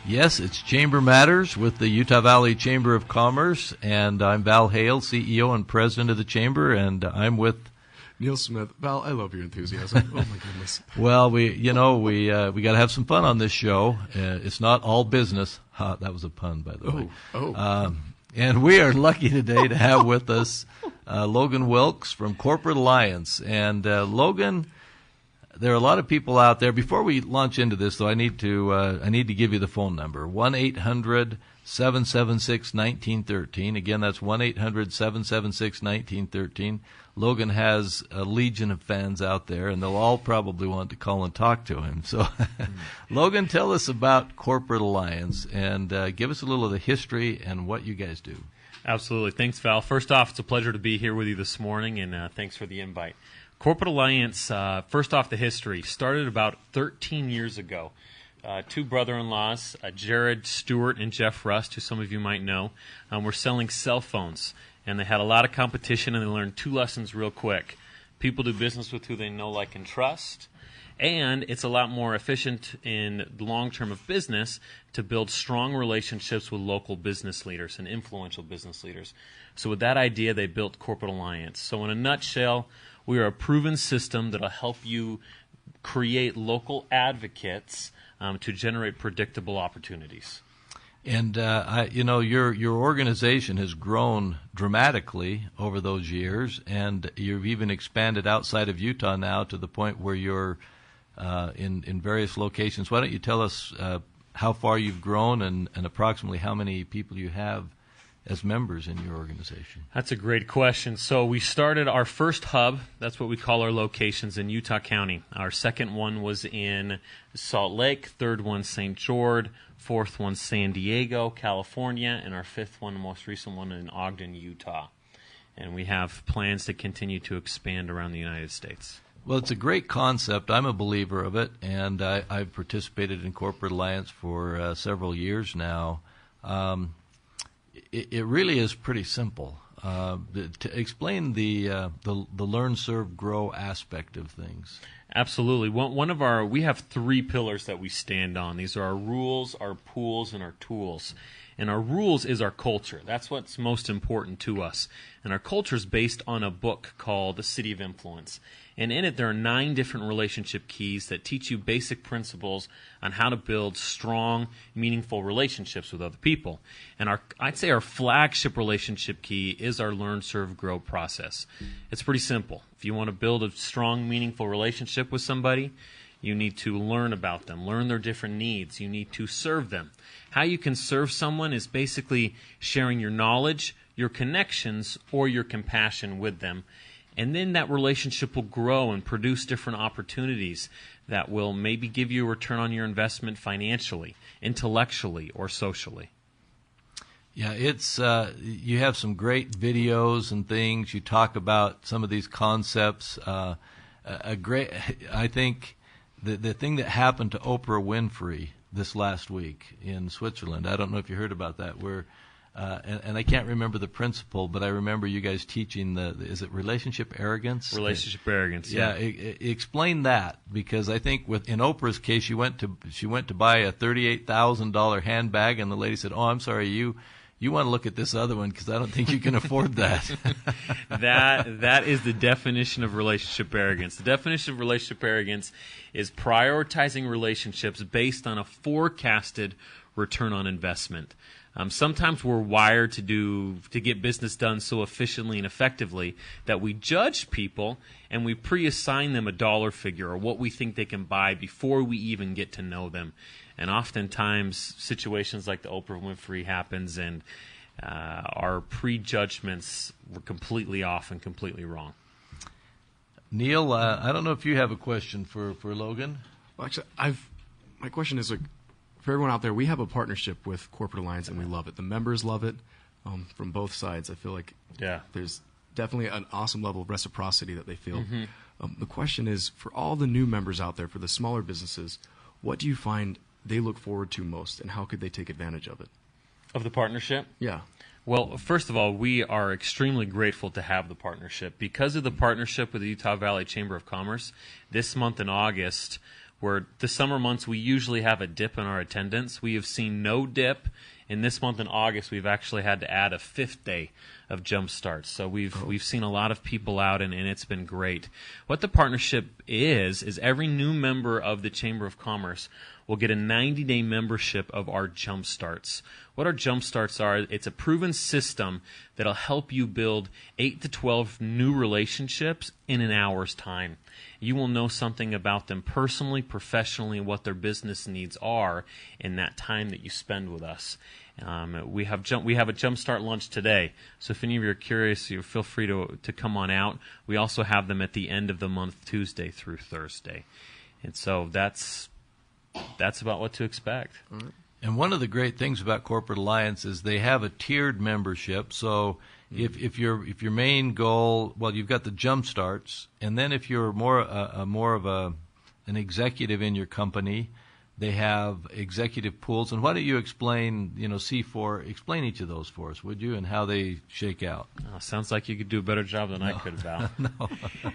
Yes, it's Chamber Matters with the Utah Valley Chamber of Commerce, and I'm Val Hale, CEO and President of the Chamber, and I'm with Neil Smith. Val, I love your enthusiasm. Oh my goodness. Well, we got to have some fun on this show. It's not all business. Ha, that was a pun, by the way. And we are lucky today to have with us Logan Wilkes from Corporate Alliance. And Logan, there are a lot of people out there. Before we launch into this, though, I need to give you the phone number: 1-800-776-1913. Again, that's 1-800-776-1913. Logan has a legion of fans out there, and they'll all probably want to call and talk to him. So, Logan, tell us about Corporate Alliance and give us a little of the history and what you guys do. Absolutely. Thanks, Val. First off, it's a pleasure to be here with you this morning, and thanks for the invite. Corporate Alliance, first off, the history, started about 13 years ago. Two brother-in-laws, Jared Stewart and Jeff Rust, who some of you might know, were selling cell phones. And they had a lot of competition, and they learned two lessons real quick. People do business with who they know, like, and trust. And it's a lot more efficient in the long term of business to build strong relationships with local business leaders and influential business leaders. So with that idea, they built Corporate Alliance. So in a nutshell, we are a proven system that will help you create local advocates to generate predictable opportunities. And your organization has grown dramatically over those years, and you've even expanded outside of Utah now to the point where you're in various locations. Why don't you tell us how far you've grown and approximately how many people you have as members in your organization? That's a great question. So we started our first hub, that's what we call our locations, in Utah County. Our second one was in Salt Lake, third one St. George, fourth one San Diego, California, and our fifth one, the most recent one, in Ogden, Utah. And we have plans to continue to expand around the United States. Well, it's a great concept. I'm a believer of it, and I've participated in Corporate Alliance for several years now. It really is pretty simple. To explain the learn, serve, grow aspect of things. Absolutely. We have three pillars that we stand on. These are our rules, our pools, and our tools. And our rules is our culture. That's what's most important to us. And our culture is based on a book called The City of Influence. And in it, there are 9 different relationship keys that teach you basic principles on how to build strong, meaningful relationships with other people. And I'd say our flagship relationship key is our learn, serve, grow process. It's pretty simple. If you want to build a strong, meaningful relationship with somebody, you need to learn about them, learn their different needs. You need to serve them. How you can serve someone is basically sharing your knowledge, your connections, or your compassion with them. And then that relationship will grow and produce different opportunities that will maybe give you a return on your investment financially, intellectually, or socially. Yeah, it's you have some great videos and things. You talk about some of these concepts. I think the thing that happened to Oprah Winfrey this last week in Switzerland, I don't know if you heard about that, where and I can't remember the principle, but I remember you guys teaching is it relationship arrogance? Relationship arrogance, yeah. Explain that, because I think in Oprah's case, she went to buy a $38,000 handbag, and the lady said, "Oh, I'm sorry, you want to look at this other one because I don't think you can afford that." That is the definition of relationship arrogance. The definition of relationship arrogance is prioritizing relationships based on a forecasted return on investment. Sometimes we're wired to get business done so efficiently and effectively that we judge people and we pre-assign them a dollar figure or what we think they can buy before we even get to know them. And oftentimes situations like the Oprah Winfrey happens, and our prejudgments were completely off and completely wrong. Neil, I don't know if you have a question for Logan. Well, actually, my question is, for everyone out there, we have a partnership with Corporate Alliance, and we love it. The members love it from both sides. I feel like there's definitely an awesome level of reciprocity that they feel. Mm-hmm. The question is, for all the new members out there, for the smaller businesses, what do you find they look forward to most, and how could they take advantage of it? Of the partnership? Yeah. Well, first of all, we are extremely grateful to have the partnership. Because of the partnership with the Utah Valley Chamber of Commerce, this month in August, where the summer months we usually have a dip in our attendance. We have seen no dip. In this month in August, we've actually had to add a 5th day of jump starts. So we've seen a lot of people out, and it's been great. What the partnership is every new member of the Chamber of Commerce will get a 90-day membership of our jump starts. What our jump starts are, it's a proven system that'll help you build 8 to 12 new relationships in an hour's time. You will know something about them personally, professionally, what their business needs are in that time that you spend with us. We have a Jumpstart lunch today, so if any of you are curious, you feel free to come on out. We also have them at the end of the month, Tuesday through Thursday, and so that's about what to expect. All right. And one of the great things about Corporate Alliance is they have a tiered membership. So if your main goal, well, you've got the jump starts, and then if you're more of an executive in your company, they have executive pools. And why don't you explain, C4, explain each of those for us, would you, and how they shake out? Oh, sounds like you could do a better job than I could, Val. No.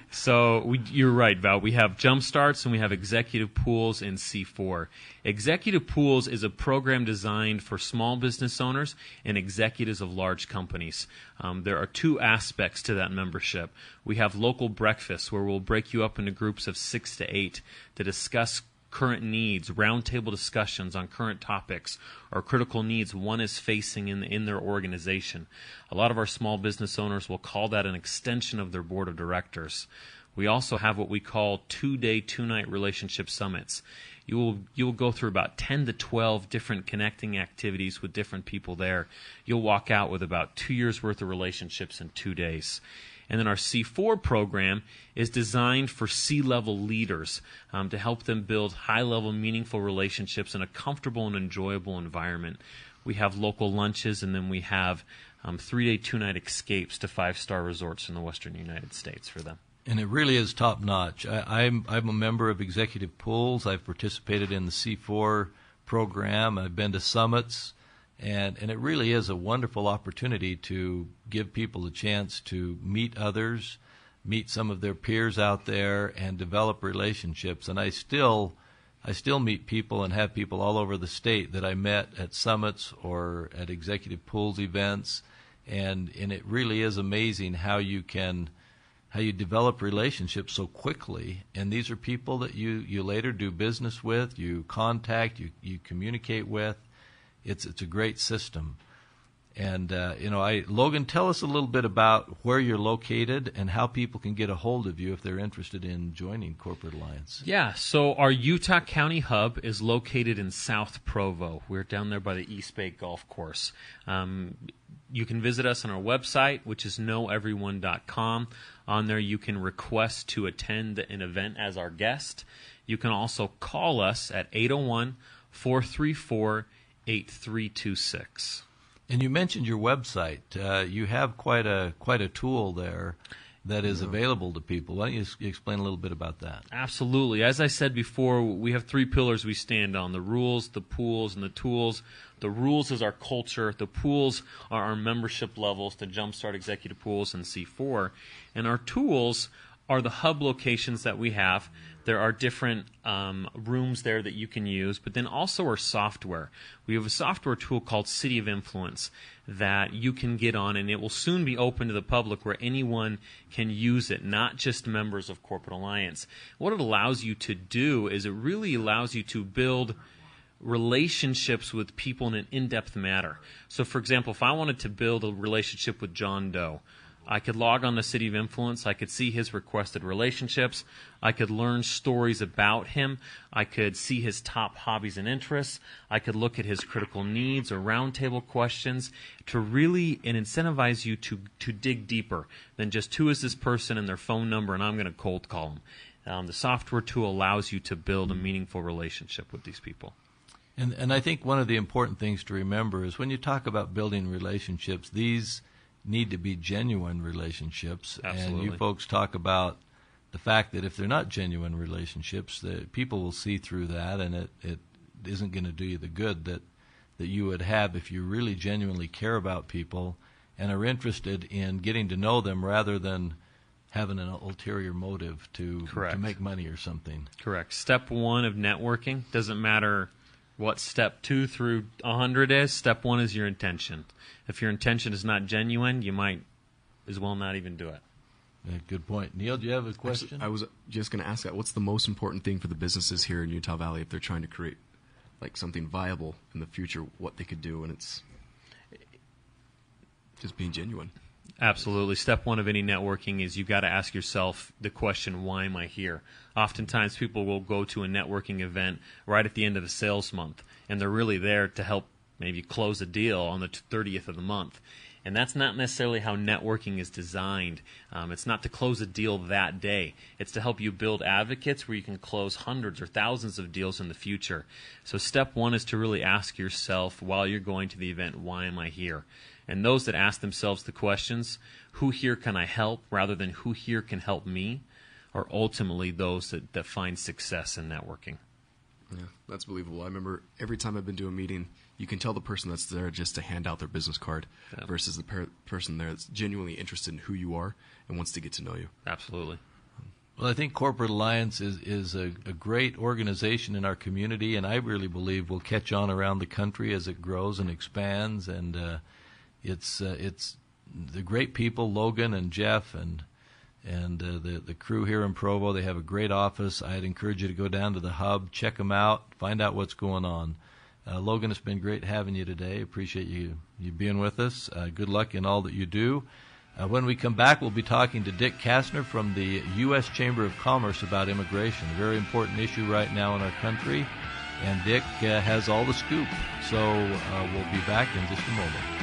So you're right, Val. We have jump starts and we have executive pools in C4. Executive pools is a program designed for small business owners and executives of large companies. There are 2 aspects to that membership. We have local breakfasts where we'll break you up into groups of 6 to 8 to discuss current needs, roundtable discussions on current topics or critical needs one is facing in their organization. A lot of our small business owners will call that an extension of their board of directors. We also have what we call 2-day, 2-night relationship summits. You will go through about 10 to 12 different connecting activities with different people there. You'll walk out with about 2 years' worth of relationships in 2 days. And then our C4 program is designed for C-level leaders to help them build high-level, meaningful relationships in a comfortable and enjoyable environment. We have local lunches, and then we have 3-day, 2-night escapes to 5-star resorts in the western United States for them. And it really is top-notch. I'm a member of executive pools. I've participated in the C4 program. I've been to summits. And it really is a wonderful opportunity to give people a chance to meet others, meet some of their peers out there, and develop relationships. And I still meet people and have people all over the state that I met at summits or at executive pools events. And it really is amazing how you develop relationships so quickly. And these are people that you later do business with, you contact, you communicate with. It's a great system. And, Logan, tell us a little bit about where you're located and how people can get a hold of you if they're interested in joining Corporate Alliance. Yeah, so our Utah County hub is located in South Provo. We're down there by the East Bay Golf Course. You can visit us on our website, which is knoweveryone.com. On there, you can request to attend an event as our guest. You can also call us at 801-434-8326. And you mentioned your website. You have quite a tool there that is available to people. Why don't you explain a little bit about that? Absolutely. As I said before, we have 3 pillars we stand on: the rules, the pools, and the tools. The rules is our culture. The pools are our membership levels to Jumpstart Executive Pools and C4. And our tools are the hub locations that we have. There are different rooms there that you can use, but then also our software. We have a software tool called City of Influence that you can get on, and it will soon be open to the public where anyone can use it, not just members of Corporate Alliance. What it allows you to do is it really allows you to build relationships with people in an in-depth manner. So, for example, if I wanted to build a relationship with John Doe, I could log on the City of Influence. I could see his requested relationships. I could learn stories about him. I could see his top hobbies and interests. I could look at his critical needs or roundtable questions to really incentivize you to dig deeper than just who is this person and their phone number and I'm going to cold call them. The software tool allows you to build a meaningful relationship with these people. And I think one of the important things to remember is when you talk about building relationships, these need to be genuine relationships. Absolutely. And you folks talk about the fact that if they're not genuine relationships, that people will see through that, and it isn't going to do you the good that you would have if you really genuinely care about people and are interested in getting to know them rather than having an ulterior motive to make money or something. Correct. Step 1 of networking, doesn't matter what step 2 through 100 is. Step 1 is your intention. If your intention is not genuine, you might as well not even do it. Yeah, good point. Neil, do you have a question? Actually, I was just going to ask that. What's the most important thing for the businesses here in Utah Valley if they're trying to create like something viable in the future, what they could do, and it's just being genuine? Absolutely. Step 1 of any networking is you got to ask yourself the question, why am I here? Oftentimes people will go to a networking event right at the end of the sales month, and they're really there to help maybe close a deal on the 30th of the month. And that's not necessarily how networking is designed. It's not to close a deal that day. It's to help you build advocates where you can close hundreds or thousands of deals in the future. So step 1 is to really ask yourself while you're going to the event, why am I here? And those that ask themselves the questions, who here can I help, rather than who here can help me, are ultimately those that find success in networking. Yeah, that's believable. I remember every time I've been to a meeting, you can tell the person that's there just to hand out their business card versus the person there that's genuinely interested in who you are and wants to get to know you. Absolutely. Well, I think Corporate Alliance is a great organization in our community, and I really believe will catch on around the country as it grows and expands. And it's the great people, Logan and Jeff and the crew here in Provo. They have a great office. I'd encourage you to go down to the hub, check them out, find out what's going on. Logan, it's been great having you today. Appreciate you being with us. Good luck in all that you do. When we come back, we'll be talking to Dick Kastner from the U.S. Chamber of Commerce about immigration, a very important issue right now in our country. And Dick has all the scoop. So we'll be back in just a moment.